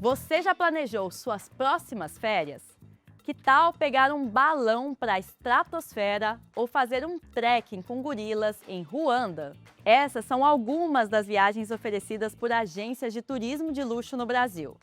Você já planejou suas próximas férias? Que tal pegar um balão para a estratosfera ou fazer um trekking com gorilas em Ruanda? Essas são algumas das viagens oferecidas por agências de turismo de luxo no Brasil.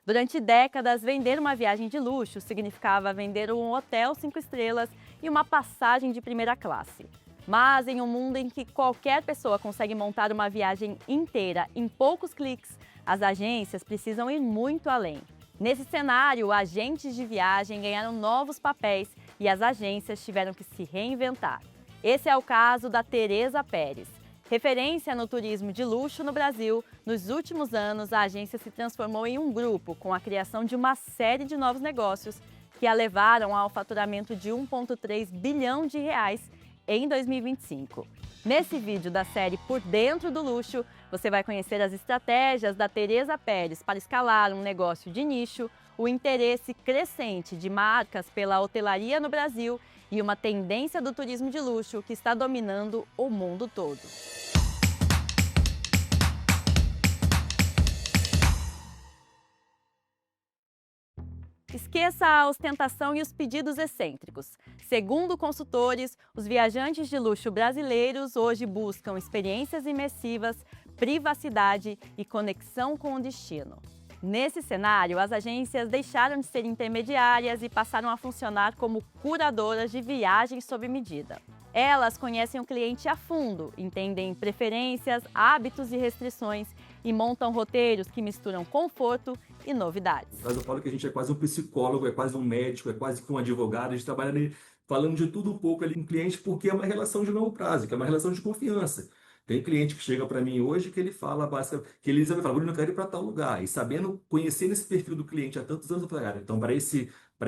Durante décadas, vender uma viagem de luxo significava vender um hotel 5 estrelas e uma passagem de primeira classe. Mas em um mundo em que qualquer pessoa consegue montar uma viagem inteira em poucos cliques, as agências precisam ir muito além. Nesse cenário, agentes de viagem ganharam novos papéis e as agências tiveram que se reinventar. Esse é o caso da Teresa Pérez. Referência no turismo de luxo no Brasil, nos últimos anos a agência se transformou em um grupo com a criação de uma série de novos negócios que a levaram ao faturamento de 1,3 bilhão de reais em 2025. Nesse vídeo da série Por Dentro do Luxo, você vai conhecer as estratégias da Teresa Pérez para escalar um negócio de nicho, o interesse crescente de marcas pela hotelaria no Brasil e uma tendência do turismo de luxo que está dominando o mundo todo. Esqueça a ostentação e os pedidos excêntricos. Segundo consultores, os viajantes de luxo brasileiros hoje buscam experiências imersivas, privacidade e conexão com o destino. Nesse cenário, as agências deixaram de ser intermediárias e passaram a funcionar como curadoras de viagens sob medida. Elas conhecem o cliente a fundo, entendem preferências, hábitos e restrições e montam roteiros que misturam conforto e novidades. Mas eu falo que a gente é quase um psicólogo, é quase um médico, é quase que um advogado, a gente trabalha ali falando de tudo um pouco ali com o cliente, porque é uma relação de longo prazo, que é uma relação de confiança. Tem cliente que chega para mim hoje que ele fala basicamente, que ele fala, Bruno, eu quero ir para tal lugar. E sabendo, conhecendo esse perfil do cliente há tantos anos, eu falo, cara, então para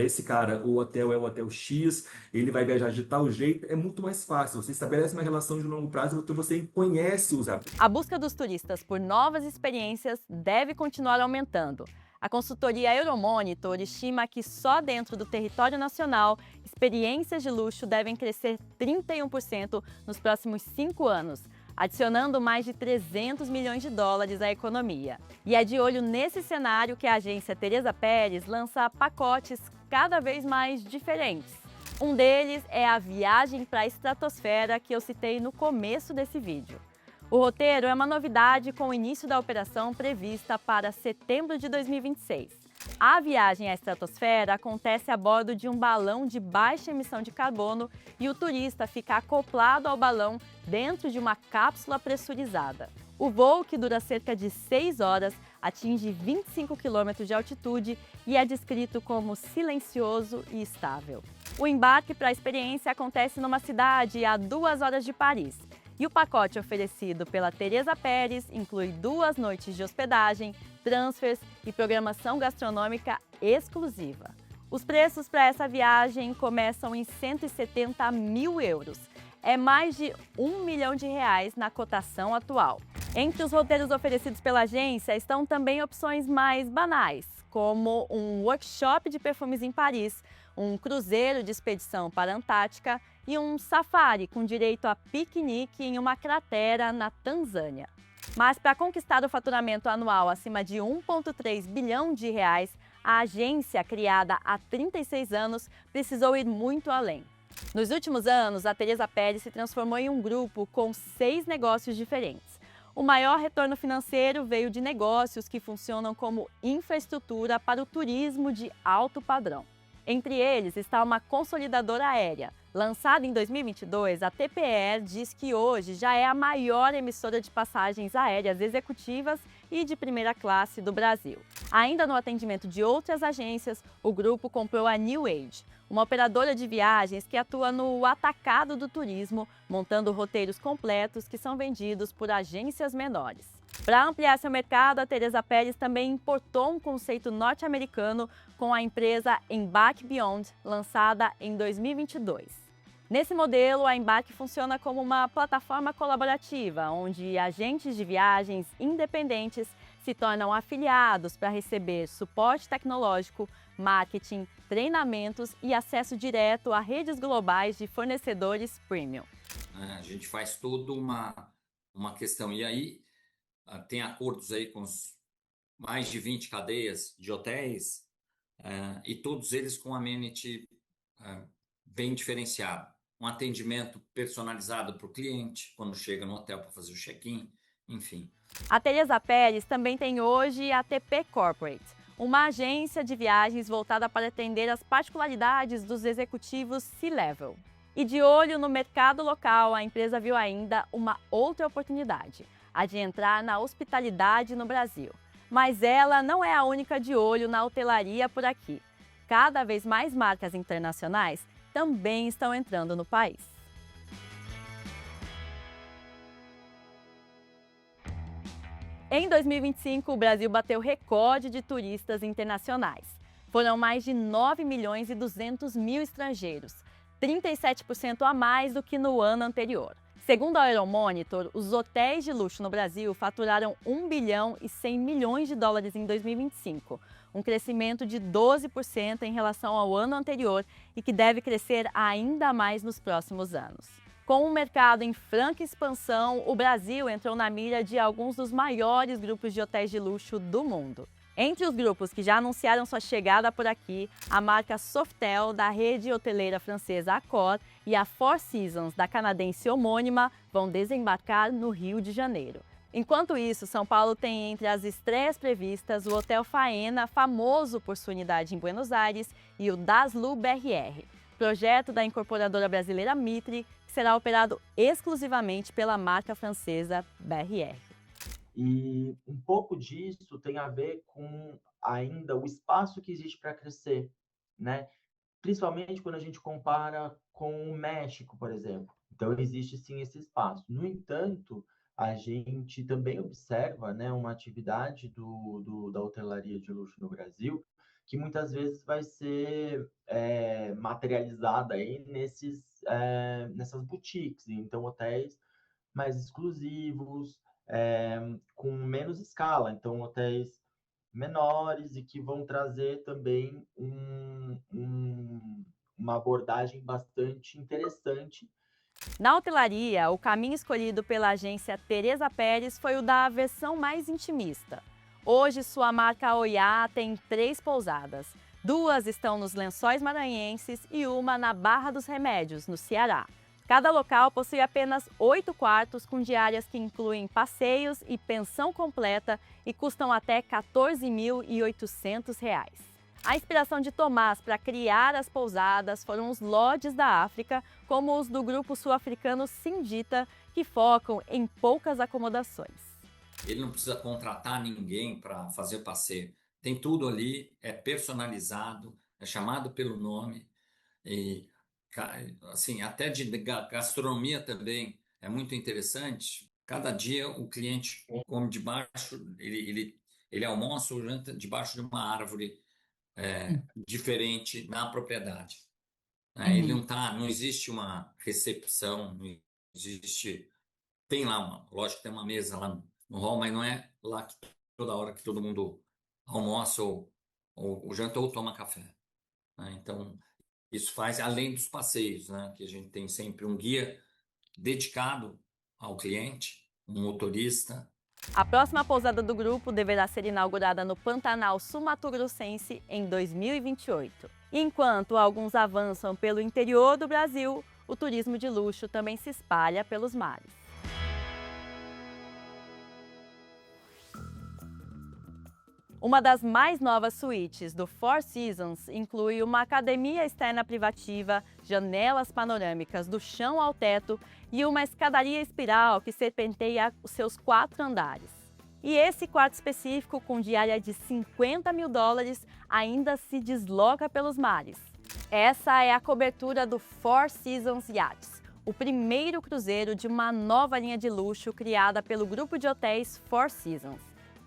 esse cara, o hotel é o hotel X, ele vai viajar de tal jeito, é muito mais fácil. Você estabelece uma relação de longo prazo, então você conhece os hábitos. A busca dos turistas por novas experiências deve continuar aumentando. A consultoria Euromonitor estima que só dentro do território nacional, experiências de luxo devem crescer 31% nos próximos 5 anos, adicionando mais de 300 milhões de dólares à economia. E é de olho nesse cenário que a agência Teresa Pérez lança pacotes cada vez mais diferentes. Um deles é a viagem para a estratosfera que eu citei no começo desse vídeo. O roteiro é uma novidade com o início da operação prevista para setembro de 2026. A viagem à estratosfera acontece a bordo de um balão de baixa emissão de carbono e o turista fica acoplado ao balão dentro de uma cápsula pressurizada. O voo, que dura cerca de 6 horas, atinge 25 km de altitude e é descrito como silencioso e estável. O embarque para a experiência acontece numa cidade a 2 horas de Paris. E o pacote oferecido pela Teresa Pérez inclui 2 noites de hospedagem, transfers e programação gastronômica exclusiva. Os preços para essa viagem começam em 170 mil euros. É mais de 1 milhão de reais na cotação atual. Entre os roteiros oferecidos pela agência estão também opções mais banais, como um workshop de perfumes em Paris, um cruzeiro de expedição para a Antártica e um safari com direito a piquenique em uma cratera na Tanzânia. Mas para conquistar o faturamento anual acima de 1,3 bilhão de reais, a agência, criada há 36 anos, precisou ir muito além. Nos últimos anos, a Teresa Pérez se transformou em um grupo com 6 negócios diferentes. O maior retorno financeiro veio de negócios que funcionam como infraestrutura para o turismo de alto padrão. Entre eles está uma consolidadora aérea. Lançada em 2022, a TPE diz que hoje já é a maior emissora de passagens aéreas executivas e de primeira classe do Brasil. Ainda no atendimento de outras agências, o grupo comprou a New Age, uma operadora de viagens que atua no atacado do turismo, montando roteiros completos que são vendidos por agências menores. Para ampliar seu mercado, a Teresa Pérez também importou um conceito norte-americano com a empresa Embark Beyond, lançada em 2022. Nesse modelo, a Embark funciona como uma plataforma colaborativa, onde agentes de viagens independentes se tornam afiliados para receber suporte tecnológico, marketing, treinamentos e acesso direto a redes globais de fornecedores premium. A gente faz toda uma questão. E aí tem acordos aí com os mais de 20 cadeias de hotéis, e todos eles com amenity bem diferenciado. Um atendimento personalizado para o cliente quando chega no hotel para fazer o check-in, enfim. A Teresa Pérez também tem hoje a TP Corporate, uma agência de viagens voltada para atender as particularidades dos executivos C-Level. E de olho no mercado local, a empresa viu ainda uma outra oportunidade, a de entrar na hospitalidade no Brasil. Mas ela não é a única de olho na hotelaria por aqui. Cada vez mais marcas internacionais também estão entrando no país. Em 2025, o Brasil bateu recorde de turistas internacionais. Foram mais de 9 milhões e 200 mil estrangeiros, 37% a mais do que no ano anterior. Segundo a Euromonitor, os hotéis de luxo no Brasil faturaram 1 bilhão e 100 milhões de dólares em 2025, um crescimento de 12% em relação ao ano anterior e que deve crescer ainda mais nos próximos anos. Com o mercado em franca expansão, o Brasil entrou na mira de alguns dos maiores grupos de hotéis de luxo do mundo. Entre os grupos que já anunciaram sua chegada por aqui, a marca Sofitel, da rede hoteleira francesa Accor, e a Four Seasons, da canadense homônima, vão desembarcar no Rio de Janeiro. Enquanto isso, São Paulo tem entre as estreias previstas o Hotel Faena, famoso por sua unidade em Buenos Aires, e o Daslu BRR, projeto da incorporadora brasileira Mitre, que será operado exclusivamente pela marca francesa BRR. E um pouco disso tem a ver com ainda o espaço que existe para crescer, né? Principalmente quando a gente compara com o México, por exemplo. Então, existe sim esse espaço. No entanto, a gente também observa, né, uma atividade da hotelaria de luxo no Brasil que muitas vezes vai ser materializada aí nessas boutiques, então hotéis mais exclusivos, com menos escala, então hotéis menores e que vão trazer também uma abordagem bastante interessante. Na hotelaria, o caminho escolhido pela agência Teresa Pérez foi o da versão mais intimista. Hoje, sua marca Oiá tem 3 pousadas. 2 estão nos Lençóis Maranhenses e uma na Barra dos Remédios, no Ceará. Cada local possui apenas 8 quartos com diárias que incluem passeios e pensão completa e custam até R$ 14.800. A inspiração de Tomás para criar as pousadas foram os lodges da África, como os do grupo sul-africano Sindita, que focam em poucas acomodações. Ele não precisa contratar ninguém para fazer passeio. Tem tudo ali, é personalizado, é chamado pelo nome. E, assim, até de gastronomia também é muito interessante. Cada dia o cliente come debaixo, ele almoça ou janta debaixo de uma árvore diferente na propriedade. Ele não existe uma recepção, não existe. Tem lá lógico que tem uma mesa lá no hall, mas não é lá que toda hora que todo mundo almoça ou janta ou toma café. Então, isso faz além dos passeios, que a gente tem sempre um guia dedicado ao cliente, um motorista. A próxima pousada do grupo deverá ser inaugurada no Pantanal Sul-Mato-Grossense em 2028. Enquanto alguns avançam pelo interior do Brasil, o turismo de luxo também se espalha pelos mares. Uma das mais novas suítes do Four Seasons inclui uma academia externa privativa, janelas panorâmicas do chão ao teto e uma escadaria espiral que serpenteia os seus 4 andares. E esse quarto específico, com diária de $50 mil, ainda se desloca pelos mares. Essa é a cobertura do Four Seasons Yachts, o primeiro cruzeiro de uma nova linha de luxo criada pelo grupo de hotéis Four Seasons.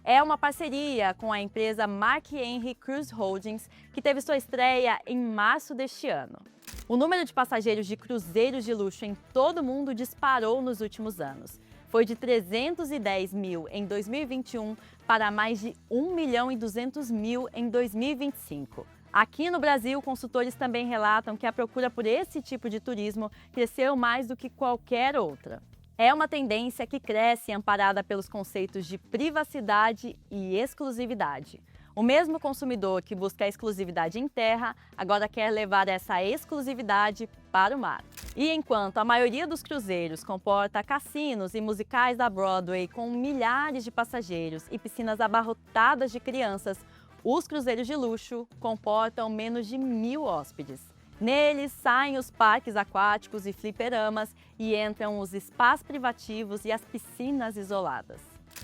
É uma parceria com a empresa Mark Henry Cruise Holdings, que teve sua estreia em março deste ano. O número de passageiros de cruzeiros de luxo em todo o mundo disparou nos últimos anos. Foi de 310 mil em 2021 para mais de 1 milhão e 200 mil em 2025. Aqui no Brasil, consultores também relatam que a procura por esse tipo de turismo cresceu mais do que qualquer outra. É uma tendência que cresce amparada pelos conceitos de privacidade e exclusividade. O mesmo consumidor que busca a exclusividade em terra, agora quer levar essa exclusividade para o mar. E enquanto a maioria dos cruzeiros comporta cassinos e musicais da Broadway com milhares de passageiros e piscinas abarrotadas de crianças, os cruzeiros de luxo comportam menos de 1.000 hóspedes. Neles saem os parques aquáticos e fliperamas e entram os spas privativos e as piscinas isoladas.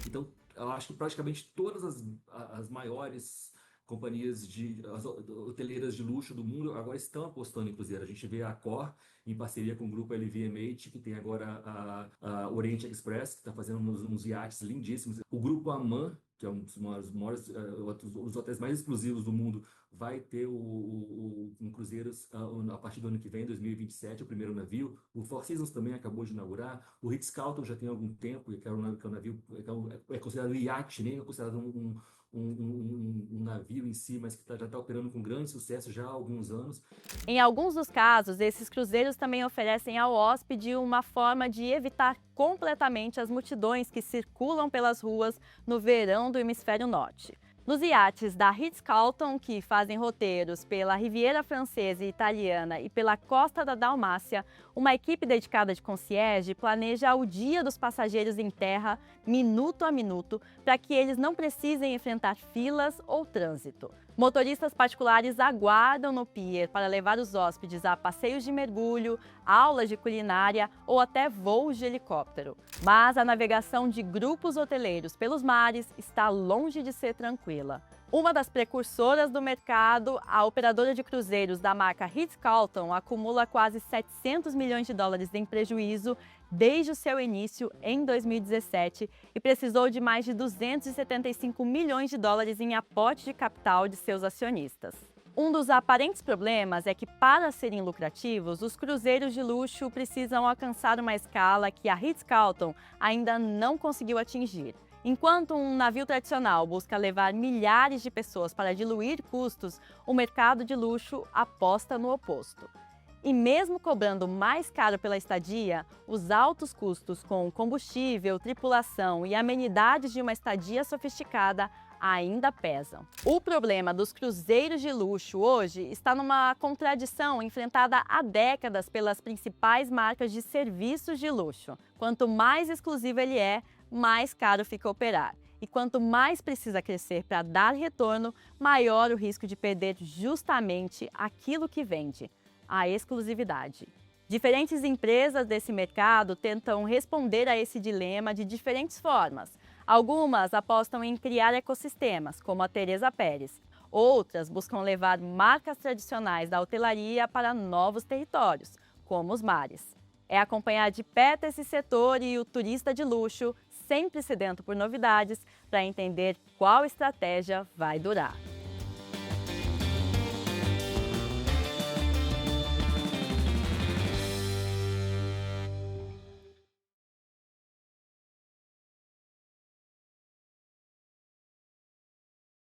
Então, eu acho que praticamente todas as maiores companhias as hoteleiras de luxo do mundo agora estão apostando em cruzeiro. A gente vê a Accor em parceria com o grupo LVMH, que tem agora a Orient Express, que está fazendo uns iates lindíssimos. O grupo Aman, que é um dos maiores, os hotéis mais exclusivos do mundo, vai ter um cruzeiro a partir do ano que vem, 2027, o primeiro navio. O Four Seasons também acabou de inaugurar. O Ritz-Carlton já tem algum tempo, que é um navio, é considerado iate, nem é considerado um navio em si, mas que já está operando com grande sucesso já há alguns anos. Em alguns dos casos, esses cruzeiros também oferecem ao hóspede uma forma de evitar completamente as multidões que circulam pelas ruas no verão do hemisfério norte. Nos iates da Ritz-Carlton, que fazem roteiros pela Riviera Francesa e Italiana e pela costa da Dalmácia, uma equipe dedicada de concierge planeja o dia dos passageiros em terra, minuto a minuto, para que eles não precisem enfrentar filas ou trânsito. Motoristas particulares aguardam no pier para levar os hóspedes a passeios de mergulho, aulas de culinária ou até voos de helicóptero. Mas a navegação de grupos hoteleiros pelos mares está longe de ser tranquila. Uma das precursoras do mercado, a operadora de cruzeiros da marca Ritz-Carlton, acumula quase 700 milhões de dólares em prejuízo desde o seu início em 2017 e precisou de mais de 275 milhões de dólares em aporte de capital de seus acionistas. Um dos aparentes problemas é que, para serem lucrativos, os cruzeiros de luxo precisam alcançar uma escala que a Ritz-Carlton ainda não conseguiu atingir. Enquanto um navio tradicional busca levar milhares de pessoas para diluir custos, o mercado de luxo aposta no oposto. E mesmo cobrando mais caro pela estadia, os altos custos com combustível, tripulação e amenidades de uma estadia sofisticada ainda pesam. O problema dos cruzeiros de luxo hoje está numa contradição enfrentada há décadas pelas principais marcas de serviços de luxo. Quanto mais exclusivo ele é, mais caro fica operar. E quanto mais precisa crescer para dar retorno, maior o risco de perder justamente aquilo que vende, a exclusividade. Diferentes empresas desse mercado tentam responder a esse dilema de diferentes formas. Algumas apostam em criar ecossistemas, como a Teresa Pérez. Outras buscam levar marcas tradicionais da hotelaria para novos territórios, como os mares. É acompanhar de perto esse setor e o turista de luxo, sempre sedento por novidades, para entender qual estratégia vai durar.